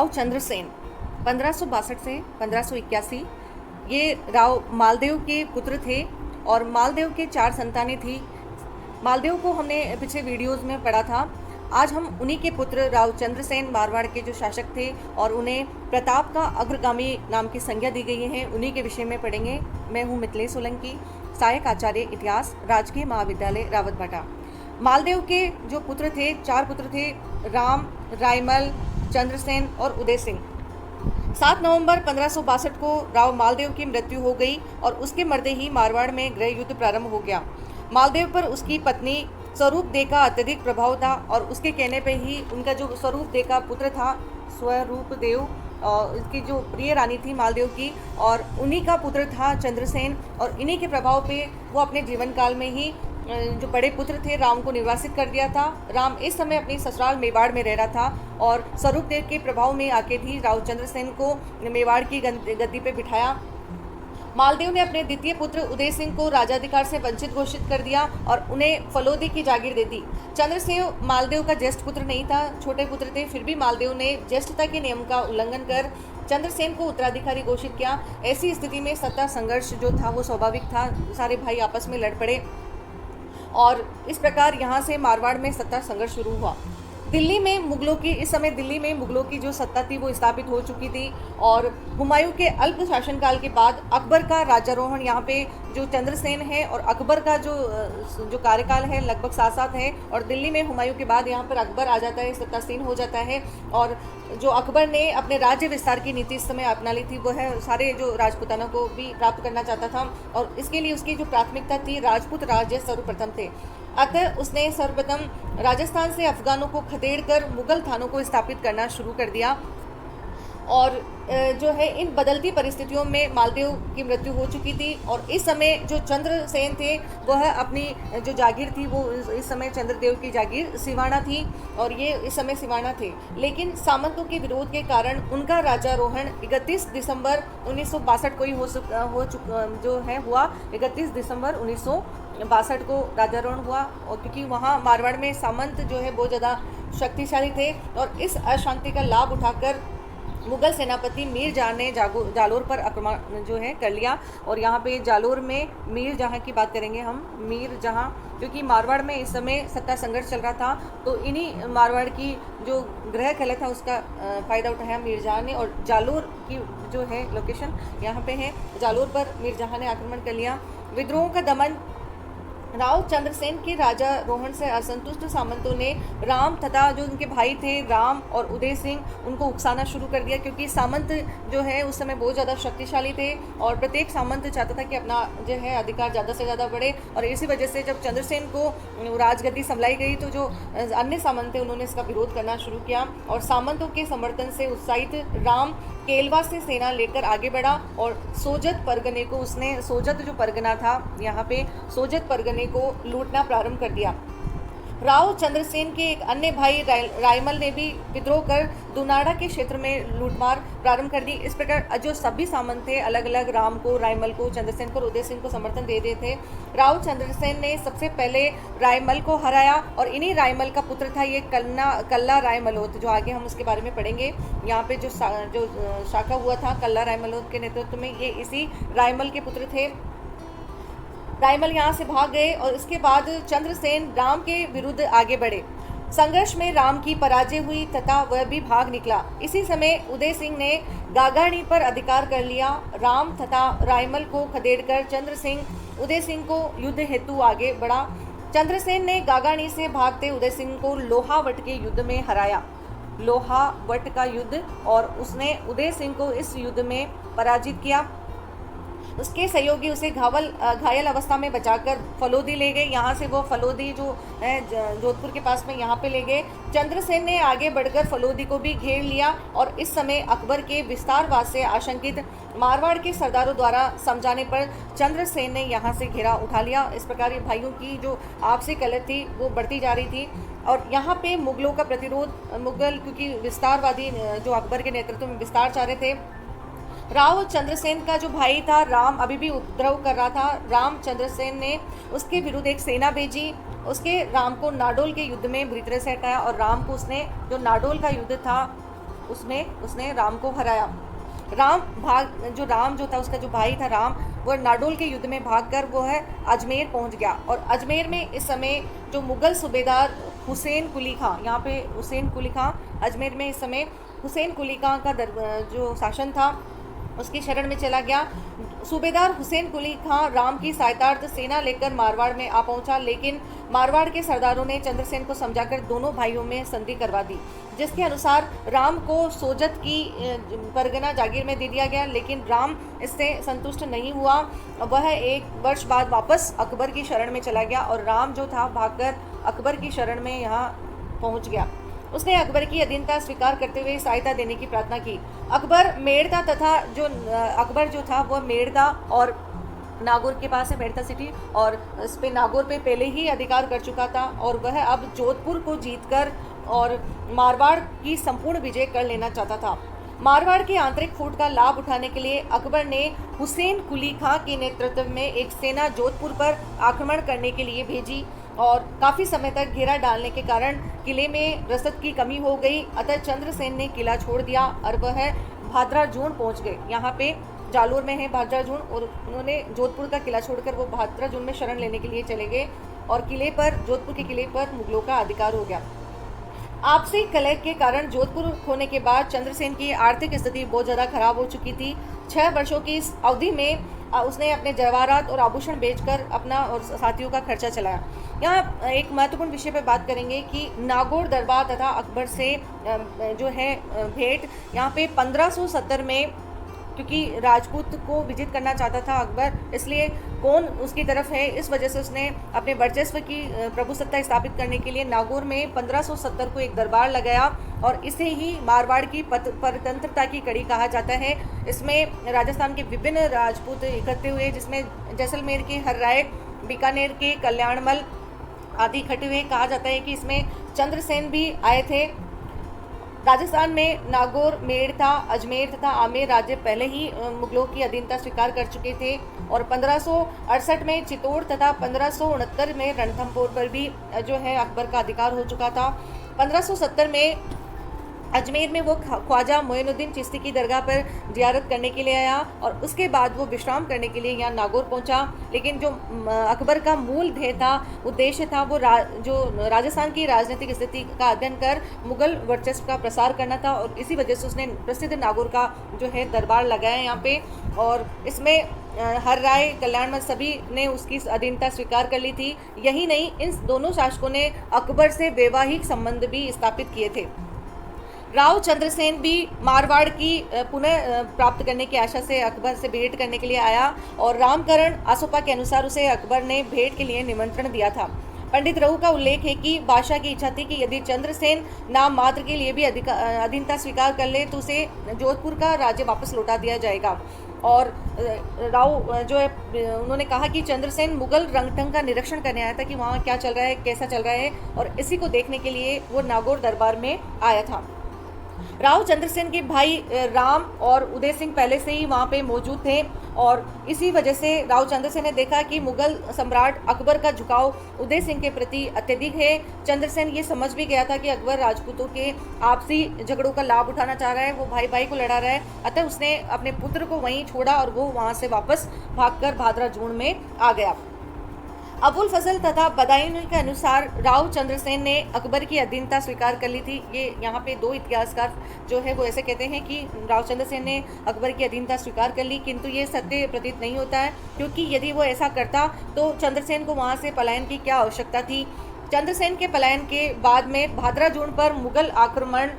राव चंद्रसेन 1562 से 1581 ये राव मालदेव के पुत्र थे और मालदेव के 4 संतानें थी। मालदेव को हमने पिछले वीडियोज़ में पढ़ा था। आज हम उन्हीं के पुत्र राव चंद्रसेन मारवाड़ के जो शासक थे और उन्हें प्रताप का अग्रगामी नाम की संज्ञा दी गई है, उन्हीं के विषय में पढ़ेंगे। मैं हूँ मिथिलेश सोलंकी, सहायक आचार्य इतिहास, राजकीय महाविद्यालय रावतभाटा। मालदेव के जो पुत्र थे, 4 पुत्र थे, राम, रायमल, चंद्रसेन और उदय सिंह। 7 नवंबर 1562 को राव मालदेव की मृत्यु हो गई और उसके मरते ही मारवाड़ में गृह युद्ध प्रारंभ हो गया। मालदेव पर उसकी पत्नी स्वरूप दे का अत्यधिक प्रभाव था और उसके कहने पे ही उनका जो स्वरूप दे का पुत्र था, स्वरूप देव, इसकी जो प्रिय रानी थी मालदेव की, और उन्हीं का पुत्र था चंद्रसेन, और इन्हीं के प्रभाव पे वो अपने जीवन काल में ही जो बड़े पुत्र थे राम को निर्वासित कर दिया था। राम इस समय अपनी ससुराल मेवाड़ में रह रहा था और स्वरूप देव के प्रभाव में आके भी राव चंद्रसेन को मेवाड़ की गद्दी पे बिठाया। मालदेव ने अपने द्वितीय पुत्र उदय सिंह को राजाधिकार से वंचित घोषित कर दिया और उन्हें फलोदी की जागीर दे दी। चंद्रसेन मालदेव का ज्येष्ठ पुत्र नहीं था, छोटे पुत्र थे, फिर भी मालदेव ने ज्येष्ठता के नियम का उल्लंघन कर चंद्रसेन को उत्तराधिकारी घोषित किया। ऐसी स्थिति में सत्ता संघर्ष जो था वो स्वाभाविक था, सारे भाई आपस में लड़ पड़े और इस प्रकार यहाँ से मारवाड़ में सत्ता संघर्ष शुरू हुआ। दिल्ली में मुगलों की इस समय दिल्ली में मुगलों की जो सत्ता थी वो स्थापित हो चुकी थी और हुमायूं के अल्प शासनकाल के बाद अकबर का राज्यारोहण यहाँ पे जो चंद्रसेन है और अकबर का जो कार्यकाल है लगभग 7 है और दिल्ली में हुमायूं के बाद यहाँ पर अकबर आ जाता है, सत्तासीन हो जाता है। और जो अकबर ने अपने राज्य विस्तार की नीति इस समय अपना ली थी वो है सारे जो राजपूतानों को भी प्राप्त करना चाहता था और इसके लिए उसकी जो प्राथमिकता थी राजपूत राज्य सर्वप्रथम थे। अतः उसने सर्वप्रथम राजस्थान से अफगानों को खदेड़कर मुगल थानों को स्थापित करना शुरू कर दिया और जो है इन बदलती परिस्थितियों में मालदेव की मृत्यु हो चुकी थी और इस समय जो चंद्रसेन थे वह अपनी जो जागीर थी वो इस समय चंद्रदेव की जागीर सिवाना थी और ये इस समय सिवाना थे। लेकिन सामंतों के विरोध के कारण उनका राज्यारोहण 31 दिसंबर 1962 को ही हुआ। 31 दिसंबर 1962 को राज्यारोहण हुआ और क्योंकि वहाँ मारवाड़ में सामंत जो है बहुत ज़्यादा शक्तिशाली थे और इस अशांति का लाभ उठाकर मुगल सेनापति मीर जहाँ ने जालोर पर आक्रमण जो है कर लिया। और यहाँ पे जालोर में मीर जहाँ की बात करेंगे हम, मीर जहाँ, क्योंकि मारवाड़ में इस समय सत्ता संघर्ष चल रहा था तो इन्हीं मारवाड़ की जो गृह कला था उसका फ़ायदा उठाया मीर जहाँ ने और जालोर की जो है लोकेशन यहाँ पे है, जालोर पर मीर जहाँ ने आक्रमण कर लिया। विद्रोहों का दमन। राव चंद्रसेन के राजारोहण से असंतुष्ट सामंतों ने राम तथा जो उनके भाई थे राम और उदय सिंह उनको उकसाना शुरू कर दिया क्योंकि सामंत जो है उस समय बहुत ज़्यादा शक्तिशाली थे और प्रत्येक सामंत चाहता था कि अपना जो है अधिकार ज़्यादा से ज़्यादा बढ़े। और इसी वजह से जब चंद्रसेन को राजगद्दी संभलाई गई तो जो अन्य सामंत थे उन्होंने इसका विरोध करना शुरू किया और सामंतों के समर्थन से उत्साहित राम केलवा से सेना लेकर आगे बढ़ा और सोजत परगने को उसने, सोजत जो परगना था यहाँ पे, सोजत परगने को लूटना प्रारंभ कर दिया। राव चंद्रसेन के एक अन्य भाई रायमल ने भी विद्रोह कर दुनाड़ा के क्षेत्र में लूटमार प्रारंभ कर दी। इस प्रकार जो सभी सामंत थे अलग अलग राम को, रायमल को, चंद्रसेन को, उदय सिंह को समर्थन दे रहे थे। राव चंद्रसेन ने सबसे पहले रायमल को हराया और इन्हीं रायमल का पुत्र था ये कल्ला रायमलोत, जो आगे हम उसके बारे में पढ़ेंगे। यहाँ पे जो शाखा हुआ था कल्ला रायमलोत के नेतृत्व में, ये इसी रायमल के पुत्र थे। रायमल यहाँ से भाग गए और इसके बाद चंद्रसेन राम के विरुद्ध आगे बढ़े। संघर्ष में राम की पराजय हुई तथा वह भी भाग निकला। इसी समय उदय सिंह ने गागाणी पर अधिकार कर लिया। राम तथा रायमल को खदेड़कर चंद्रसिंह उदय सिंह को युद्ध हेतु आगे बढ़ा। चंद्रसेन ने गागाणी से भागते उदय सिंह को लोहावट के युद्ध में हराया, लोहावट का युद्ध, और उसने उदय सिंह को इस युद्ध में पराजित किया। उसके सहयोगी उसे घायल अवस्था में बचाकर फलोदी ले गए। यहाँ से वो फलोदी जो है जोधपुर के पास में यहाँ पे ले गए। चंद्रसेन ने आगे बढ़कर फलोदी को भी घेर लिया और इस समय अकबर के विस्तारवाद से आशंकित मारवाड़ के सरदारों द्वारा समझाने पर चंद्रसेन ने यहाँ से घेरा उठा लिया। इस प्रकार ये भाइयों की जो आपसी कलह थी वो बढ़ती जा रही थी और यहाँ पे मुगलों का प्रतिरोध, मुगल क्योंकि विस्तारवादी जो अकबर के नेतृत्व में विस्तार चाह रहे थे। राव चंद्रसेन का जो भाई था राम अभी भी उपद्रव कर रहा था। राम चंद्रसेन ने उसके विरुद्ध एक सेना भेजी, उसके राम को नाडोल के युद्ध में बुरी तरह से हटाया और राम को उसने जो नाडोल का युद्ध था उसमें उसने राम को हराया। राम जो था, उसका जो भाई था राम, वो नाडोल के युद्ध में भागकर वो है अजमेर पहुंच गया। और अजमेर में इस समय जो मुगल सूबेदार हुसैन कुली खां, यहाँ पे हुसैन कुली खां, अजमेर में इस समय हुसैन कुली खां का जो शासन था उसकी शरण में चला गया। सूबेदार हुसैन कुली खां राम की सहायतार्थ सेना लेकर मारवाड़ में आ पहुंचा, लेकिन मारवाड़ के सरदारों ने चंद्रसेन को समझाकर दोनों भाइयों में संधि करवा दी, जिसके अनुसार राम को सोजत की परगना जागीर में दे दिया गया। लेकिन राम इससे संतुष्ट नहीं हुआ। वह 1 वर्ष बाद वापस अकबर की शरण में चला गया और राम जो था भागकर अकबर की शरण में यहाँ पहुँच गया। उसने अकबर की अधीनता स्वीकार करते हुए सहायता देने की प्रार्थना की। अकबर मेड़ता अकबर जो था वह मेड़ता और नागौर के पास है, मेड़ता सिटी, और इस पे नागौर पे पहले ही अधिकार कर चुका था और वह अब जोधपुर को जीतकर और मारवाड़ की संपूर्ण विजय कर लेना चाहता था। मारवाड़ की आंतरिक फूट का लाभ उठाने के लिए अकबर ने हुसैन कुली खां के नेतृत्व में एक सेना जोधपुर पर आक्रमण करने के लिए भेजी और काफ़ी समय तक घेरा डालने के कारण किले में रसद की कमी हो गई। अतः चंद्रसेन ने किला छोड़ दिया और वह भादराजून पहुंच गए। यहाँ पे जालोर में है भादराजून, और उन्होंने जोधपुर का किला छोड़कर वो भादराजून में शरण लेने के लिए चले गए और जोधपुर के किले पर मुगलों का अधिकार हो गया। आपसी कलह के कारण जोधपुर खोने के बाद चंद्रसेन की आर्थिक स्थिति बहुत ज़्यादा खराब हो चुकी थी। 6 वर्षों की इस अवधि में उसने अपने जवाहरात और आभूषण बेचकर अपना और साथियों का खर्चा चलाया। यहाँ एक महत्वपूर्ण विषय पर बात करेंगे कि नागौर दरबार तथा अकबर से जो है भेंट, यहाँ पे 1570 में, क्योंकि राजपूत को विजित करना चाहता था अकबर, इसलिए कौन उसकी तरफ है, इस वजह से उसने अपने वर्चस्व की प्रभुसत्ता स्थापित करने के लिए नागौर में 1570 को एक दरबार लगाया और इसे ही मारवाड़ की परतंत्रता की कड़ी कहा जाता है। इसमें राजस्थान के विभिन्न राजपूत इकट्ठे हुए, जिसमें जैसलमेर के हर्राय, बीकानेर के कल्याणमल आदि इकट्ठे हुए। कहा जाता है कि इसमें चंद्रसेन भी आए थे। राजस्थान में नागौर, मेड़ता, अजमेर तथा आमेर राज्य पहले ही मुगलों की अधीनता स्वीकार कर चुके थे और 1568 में चित्तौड़ तथा 1569 में रणथंभौर पर भी जो है अकबर का अधिकार हो चुका था। 1570 में अजमेर में वो ख्वाजा मोइनुद्दीन चिश्ती की दरगाह पर जियारत करने के लिए आया और उसके बाद वो विश्राम करने के लिए यहाँ नागौर पहुँचा। लेकिन जो अकबर का मूल उद्देश्य था वो जो राजस्थान की राजनीतिक स्थिति का अध्ययन कर मुगल वर्चस्व का प्रसार करना था और इसी वजह से उसने प्रसिद्ध नागौर का जो है दरबार लगाया यहाँ पे। और इसमें हर्राय, कल्याणमल सभी ने उसकी अधीनता स्वीकार कर ली थी। यही नहीं, इन दोनों शासकों ने अकबर से वैवाहिक संबंध भी स्थापित किए थे। राव चंद्रसेन भी मारवाड़ की पुनः प्राप्त करने की आशा से अकबर से भेंट करने के लिए आया और रामकरण आसोपा के अनुसार उसे अकबर ने भेंट के लिए निमंत्रण दिया था। पंडित रहू का उल्लेख है कि बादशाह की इच्छा थी कि यदि चंद्रसेन नाम मात्र के लिए भी अधीनता स्वीकार कर ले तो उसे जोधपुर का राज्य वापस लौटा दिया जाएगा। और राव जो है उन्होंने कहा कि चंद्रसेन मुगल रंगढंग का निरीक्षण करने आया था कि वहाँ क्या चल रहा है, कैसा चल रहा है, और इसी को देखने के लिए वो नागौर दरबार में आया था। राव चंद्रसेन के भाई राम और उदय सिंह पहले से ही वहाँ पे मौजूद थे और इसी वजह से राव चंद्रसेन ने देखा कि मुगल सम्राट अकबर का झुकाव उदय सिंह के प्रति अत्यधिक है। चंद्रसेन ये समझ भी गया था कि अकबर राजपूतों के आपसी झगड़ों का लाभ उठाना चाह रहा है, वो भाई भाई को लड़ा रहा है। अतः उसने अपने पुत्र को वहीं छोड़ा और वो वहाँ से वापस भागकर भादराजून में आ गया। अबुल फजल तथा बदायून के अनुसार राव चंद्रसेन ने अकबर की अधीनता स्वीकार कर ली थी। ये यहाँ पे 2 इतिहासकार जो है वो ऐसे कहते हैं कि राव चंद्रसेन ने अकबर की अधीनता स्वीकार कर ली, किंतु ये सत्य प्रतीत नहीं होता है, क्योंकि यदि वो ऐसा करता तो चंद्रसेन को वहाँ से पलायन की क्या आवश्यकता थी। चंद्रसेन के पलायन के बाद में भादराजून पर मुगल आक्रमण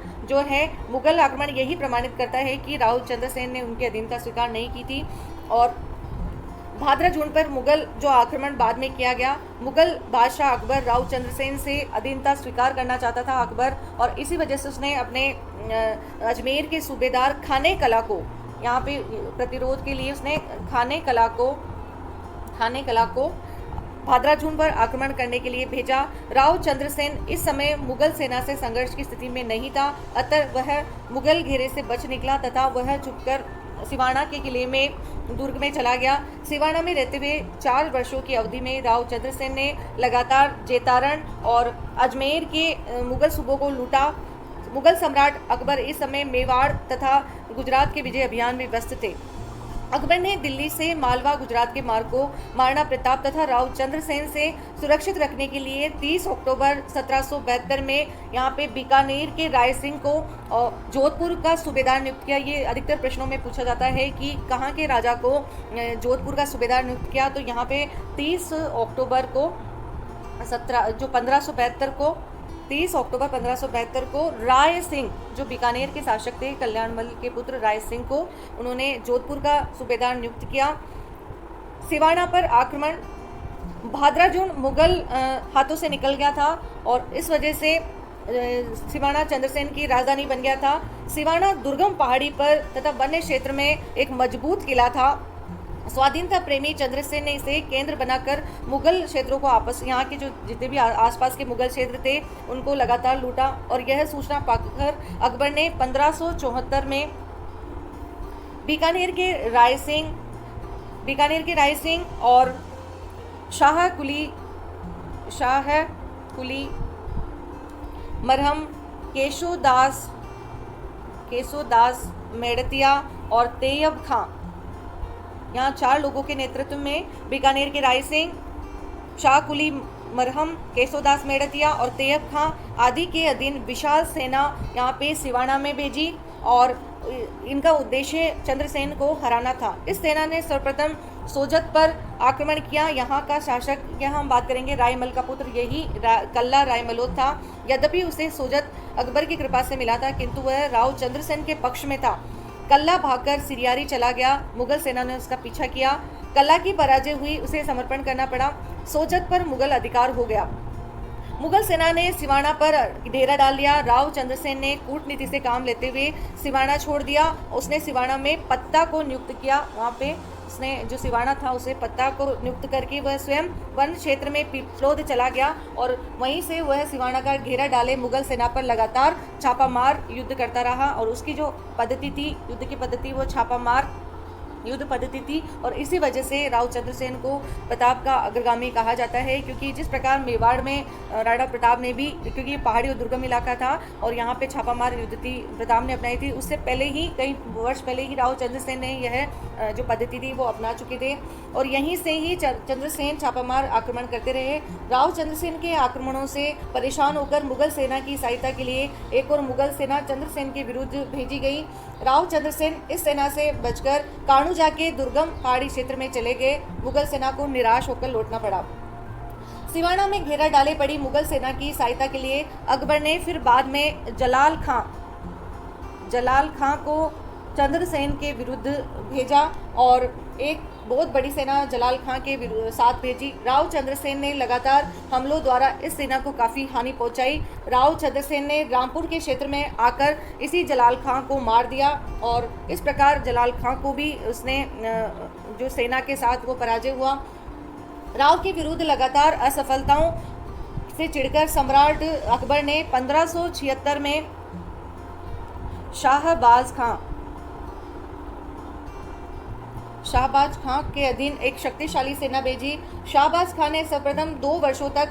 यही प्रमाणित करता है कि राव चंद्रसेन ने उनकी अधीनता स्वीकार नहीं की थी। और भादराजून पर मुगल जो आक्रमण बाद में किया गया, मुगल बादशाह अकबर राव चंद्रसेन से अधीनता स्वीकार करना चाहता था अकबर, और इसी वजह से उसने अपने अजमेर के सूबेदार खाने कला को यहाँ पे प्रतिरोध के लिए उसने खाने कला को भादराजून पर आक्रमण करने के लिए भेजा। राव चंद्रसेन इस समय मुगल सेना से संघर्ष की स्थिति में नहीं था, अतः वह मुगल घेरे से बच निकला तथा वह छुपकर सिवाना के किले में दुर्ग में चला गया। सिवाना में रहते हुए 4 वर्षों की अवधि में राव चंद्रसेन ने लगातार जेतारण और अजमेर के मुगल सूबों को लूटा। मुगल सम्राट अकबर इस समय मेवाड़ तथा गुजरात के विजय अभियान में व्यस्त थे। अकबर ने दिल्ली से मालवा गुजरात के मार्ग को महाराणा प्रताप तथा राव चंद्रसेन से सुरक्षित रखने के लिए 30 अक्टूबर 1772 में यहाँ पे बीकानेर के राय सिंह को जोधपुर का सूबेदार नियुक्त किया। ये अधिकतर प्रश्नों में पूछा जाता है कि कहाँ के राजा को जोधपुर का सूबेदार नियुक्त किया, तो यहाँ पे 30 अक्टूबर को 30 अक्टूबर 1572 को राय सिंह, जो बीकानेर के शासक थे, कल्याणमल के पुत्र राय सिंह को उन्होंने जोधपुर का सूबेदार नियुक्त किया। सिवाना पर आक्रमण भादरा जून मुगल हाथों से निकल गया था और इस वजह से सिवाना चंद्रसेन की राजधानी बन गया था। सिवाना दुर्गम पहाड़ी पर तथा वन्य क्षेत्र में एक मजबूत किला था। स्वाधीनता प्रेमी चंद्रसेन ने इसे केंद्र बनाकर मुगल क्षेत्रों को यहाँ के जो जितने भी आसपास के मुगल क्षेत्र थे उनको लगातार लूटा और यह सूचना पाकर अकबर ने 1574 में बीकानेर के राय सिंह और शाह कुली मरहम केशोदास मेड़तिया और तेयब खां, यहाँ 4 लोगों के नेतृत्व में बीकानेर के राय सिंह, शाह कुली मरहम, केशोदास मेड़तिया और तेयब खां आदि के अधीन विशाल सेना यहाँ पे सिवाना में भेजी और इनका उद्देश्य चंद्रसेन को हराना था। इस सेना ने सर्वप्रथम सोजत पर आक्रमण किया। यहाँ का शासक, यहाँ हम बात करेंगे रायमल का पुत्र, यही कल्ला रायमलोद था। यद्यपि उसे सोजत अकबर की कृपा से मिला था, किंतु वह राव चंद्रसेन के पक्ष में था। कल्ला भागकर सिरियारी चला गया। मुगल सेना ने उसका पीछा किया। कल्ला की पराजय हुई, उसे समर्पण करना पड़ा। सोजत पर मुगल अधिकार हो गया। मुगल सेना ने सिवाना पर डेरा डाल लिया। राव चंद्रसेन ने कूटनीति से काम लेते हुए सिवाना छोड़ दिया। उसने सिवाना में पत्ता को नियुक्त किया। वहाँ पे उसने जो सिवाना था उसे पत्ता को नियुक्त करके वह स्वयं वन क्षेत्र में पिपलोद चला गया और वहीं से वह सिवाना का घेरा डाले मुगल सेना पर लगातार छापामार युद्ध करता रहा। और उसकी जो पद्धति थी, युद्ध की पद्धति, वो छापामार युद्ध पद्धति थी और इसी वजह से राव चंद्रसेन को प्रताप का अग्रगामी कहा जाता है, क्योंकि जिस प्रकार मेवाड़ में राणा प्रताप ने भी, क्योंकि पहाड़ी और दुर्गम इलाका था और यहाँ पे छापामार युद्ध थी प्रताप ने अपनाई थी, उससे पहले ही कई वर्ष पहले ही राव चंद्रसेन ने यह जो पद्धति थी वो अपना चुके थे और यहीं से ही चंद्रसेन छापामार आक्रमण करते रहे। राव चंद्रसेन के आक्रमणों से परेशान होकर मुगल सेना की सहायता के लिए एक और मुगल सेना चंद्रसेन के विरुद्ध भेजी गई। राव चंद्रसेन इस सेना से बचकर कानू जाके दुर्गम पहाड़ी क्षेत्र में चले गए। मुगल सेना को निराश होकर लौटना पड़ा। सिवाना में घेरा डाले पड़ी मुगल सेना की सहायता के लिए अकबर ने फिर बाद में जलाल खां को चंद्रसेन के विरुद्ध भेजा और एक बहुत बड़ी सेना जलाल खां के साथ भेजी। राव चंद्रसेन ने लगातार हमलों द्वारा इस सेना को काफ़ी हानि पहुंचाई। राव चंद्रसेन ने रामपुर के क्षेत्र में आकर इसी जलाल खां को मार दिया और इस प्रकार जलाल खां को भी उसने जो सेना के साथ वो पराजय हुआ। राव के विरुद्ध लगातार असफलताओं से चिढ़कर सम्राट अकबर ने 1576 में शाहबाज खां के अधीन एक शक्तिशाली सेना भेजी। शाहबाज खां ने सर्वप्रथम 2 वर्षों तक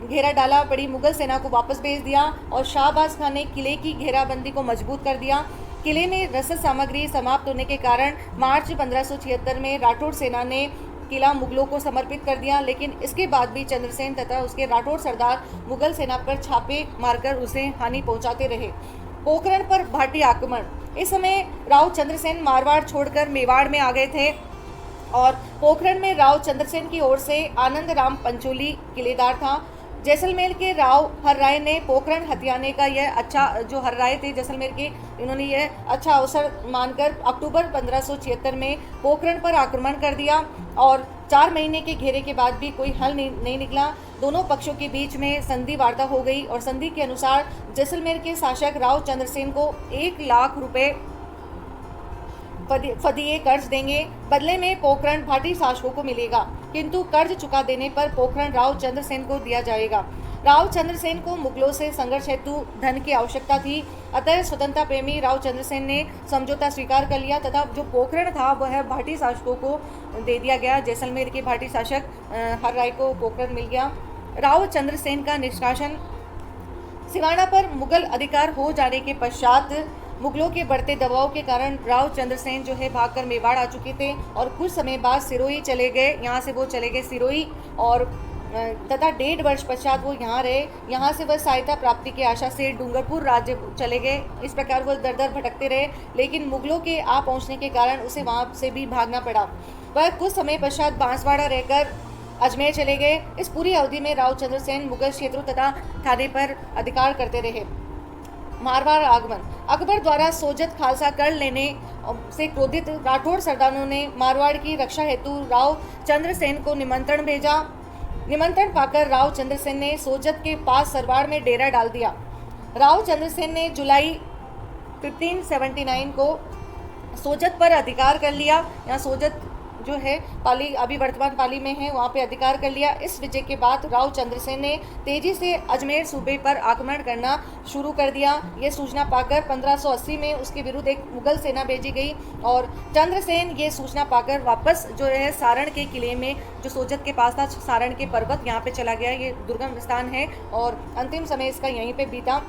घेरा डाला पड़ी मुगल सेना को वापस भेज दिया और शाहबाज खां ने किले की घेराबंदी को मजबूत कर दिया। किले में रसद सामग्री समाप्त होने के कारण मार्च 1576 में राठौड़ सेना ने किला मुगलों को समर्पित कर दिया, लेकिन इसके बाद भी चंद्रसेन तथा उसके राठौड़ सरदार मुगल सेना पर छापे मारकर उसे हानि पहुंचाते रहे। पोखरण पर भाटी आक्रमण। इस समय राव चंद्रसेन मारवाड़ छोड़कर मेवाड़ में आ गए थे और पोखरण में राव चंद्रसेन की ओर से आनंद राम पंचोली किलेदार था। जैसलमेर के राव हरराय ने पोखरण हथियाने का यह अच्छा, जो हरराय थे जैसलमेर के, इन्होंने यह अच्छा अवसर मानकर अक्टूबर 1576 में पोखरण पर आक्रमण कर दिया और 4 महीने के घेरे के बाद भी कोई हल नहीं निकला। दोनों पक्षों के बीच में संधि वार्ता हो गई और संधि के अनुसार जैसलमेर के शासक राव चंद्रसेन को 1 लाख रुपए फदिये कर्ज देंगे, बदले में पोखरण भाटी शासकों को मिलेगा, किंतु कर्ज चुका देने पर पोखरण राव चंद्रसेन को दिया जाएगा। राव चंद्रसेन को मुगलों से संघर्ष हेतु धन की आवश्यकता थी, अतः स्वतंत्रता प्रेमी राव चंद्रसेन ने समझौता स्वीकार कर लिया तथा जो पोखरण था वह भाटी शासकों को दे दिया गया। जैसलमेर के भाटी शासक हरराय को पोखरण मिल गया। राव चंद्रसेन का निष्कासन। सिवाना पर मुगल अधिकार हो जाने के पश्चात मुगलों के बढ़ते दबाव के कारण राव चंद्रसेन जो है भागकर मेवाड़ आ चुके थे और कुछ समय बाद सिरोही चले गए। यहाँ से वो चले गए सिरोही और तथा 1.5 वर्ष पश्चात वो यहाँ रहे। यहाँ से वह सहायता प्राप्ति की आशा से डूंगरपुर राज्य चले गए। इस प्रकार वो दर दर भटकते रहे, लेकिन मुगलों के आ पहुँचने के कारण उसे वहाँ से भी भागना पड़ा। वह कुछ समय पश्चात बांसवाड़ा रहकर अजमेर चले गए। इस पूरी अवधि में राव चंद्रसेन मुगल क्षेत्रों तथा थाने पर अधिकार करते रहे। मारवाड़ आगमन। अकबर द्वारा सोजत खालसा कर लेने से क्रोधित राठौड़ सरदारों ने मारवाड़ की रक्षा हेतु राव चंद्रसेन को निमंत्रण भेजा। निमंत्रण पाकर राव चंद्रसेन ने सोजत के पास सरवाड़ में डेरा डाल दिया। राव चंद्रसेन ने जुलाई 1579 को सोजत पर अधिकार कर लिया। यहाँ सोजत जो है पाली अभी वर्तमान पाली में है, वहाँ पे अधिकार कर लिया। इस विजय के बाद राव चंद्रसेन ने तेजी से अजमेर सूबे पर आक्रमण करना शुरू कर दिया। ये सूचना पाकर 1580 में उसके विरुद्ध एक मुगल सेना भेजी गई और चंद्रसेन ये सूचना पाकर वापस जो है सारण के किले में जो सोजत के पास था, सारण के पर्वत, यहाँ पे चला गया। ये दुर्गम स्थान है और अंतिम समय इसका यहीं पे बीता।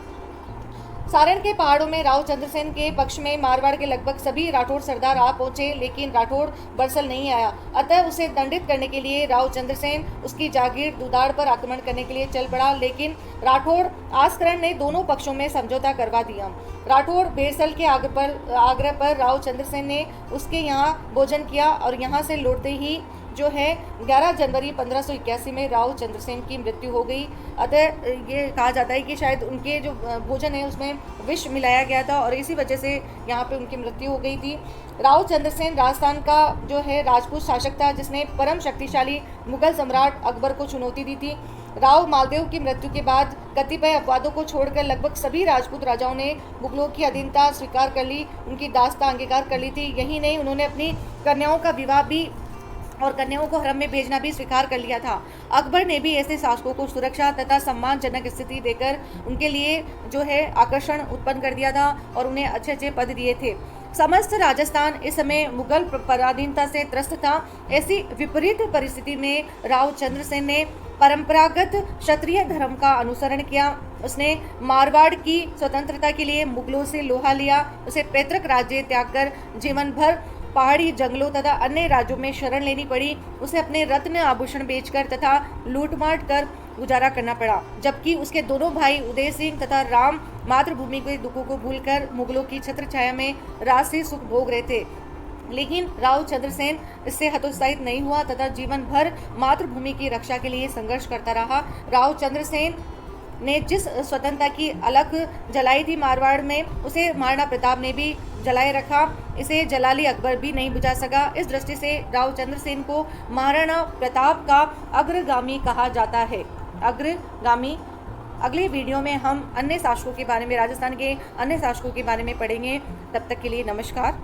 सारण के पहाड़ों में राव चंद्रसेन के पक्ष में मारवाड़ के लगभग सभी राठौड़ सरदार आ पहुंचे, लेकिन राठौड़ बरसल नहीं आया। अतः उसे दंडित करने के लिए राव चंद्रसेन उसकी जागीर दुदाड़ पर आक्रमण करने के लिए चल पड़ा, लेकिन राठौड़ आस्करण ने दोनों पक्षों में समझौता करवा दिया। राठौड़ बेरसल के आग्रह पर राव चंद्रसेन ने उसके यहाँ भोजन किया और यहाँ से लौटते ही जो है 11 जनवरी 1581 में राव चंद्रसेन की मृत्यु हो गई। अतः ये कहा जाता है कि शायद उनके जो भोजन है उसमें विष मिलाया गया था और इसी वजह से यहाँ पे उनकी मृत्यु हो गई थी। राव चंद्रसेन राजस्थान का जो है राजपूत शासक था जिसने परम शक्तिशाली मुगल सम्राट अकबर को चुनौती दी थी। राव मालदेव की मृत्यु के बाद कतिपय अपवादों को छोड़कर लगभग सभी राजपूत राजाओं ने मुगलों की अधीनता स्वीकार कर ली, उनकी दास्ता अंगीकार कर ली थी। यही नहीं, उन्होंने अपनी कन्याओं का विवाह भी और कन्याओं को हरम में भेजना भी स्वीकार कर लिया था। अकबर ने भी ऐसे शासकों को सुरक्षा तथा सम्मानजनक स्थिति देकर उनके लिए जो है आकर्षण उत्पन्न कर दिया था और उन्हें अच्छे अच्छे पद दिए थे। समस्त राजस्थान इस समय मुगल पराधीनता से त्रस्त था। ऐसी विपरीत परिस्थिति में राव चंद्रसेन ने परंपरागत क्षत्रिय धर्म का अनुसरण किया। उसने मारवाड़ की स्वतंत्रता के लिए मुगलों से लोहा लिया। उसे पैतृक राज्य त्याग कर जीवन भर पहाड़ी जंगलों तथा अन्य राज्यों में शरण लेनी पड़ी। उसे अपने रत्न आभूषण बेचकर तथा लूटमार कर गुजारा करना पड़ा, जबकि उसके दोनों भाई उदय सिंह तथा राम मातृभूमि के दुखों को भूलकर मुगलों की छत्र छाया में राज से सुख भोग रहे थे। लेकिन राव चंद्रसेन इससे हतोत्साहित नहीं हुआ तथा जीवन भर मातृभूमि की रक्षा के लिए संघर्ष करता रहा। राव चंद्रसेन ने जिस स्वतंत्रता की अलख जलाई थी मारवाड़ में, उसे महाराणा प्रताप ने भी जलाए रखा। इसे जलाली अकबर भी नहीं बुझा सका। इस दृष्टि से राव चंद्रसेन को महाराणा प्रताप का अग्रगामी कहा जाता है। अग्रगामी। अगले वीडियो में हम अन्य शासकों के बारे में, राजस्थान के अन्य शासकों के बारे में पढ़ेंगे। तब तक के लिए नमस्कार।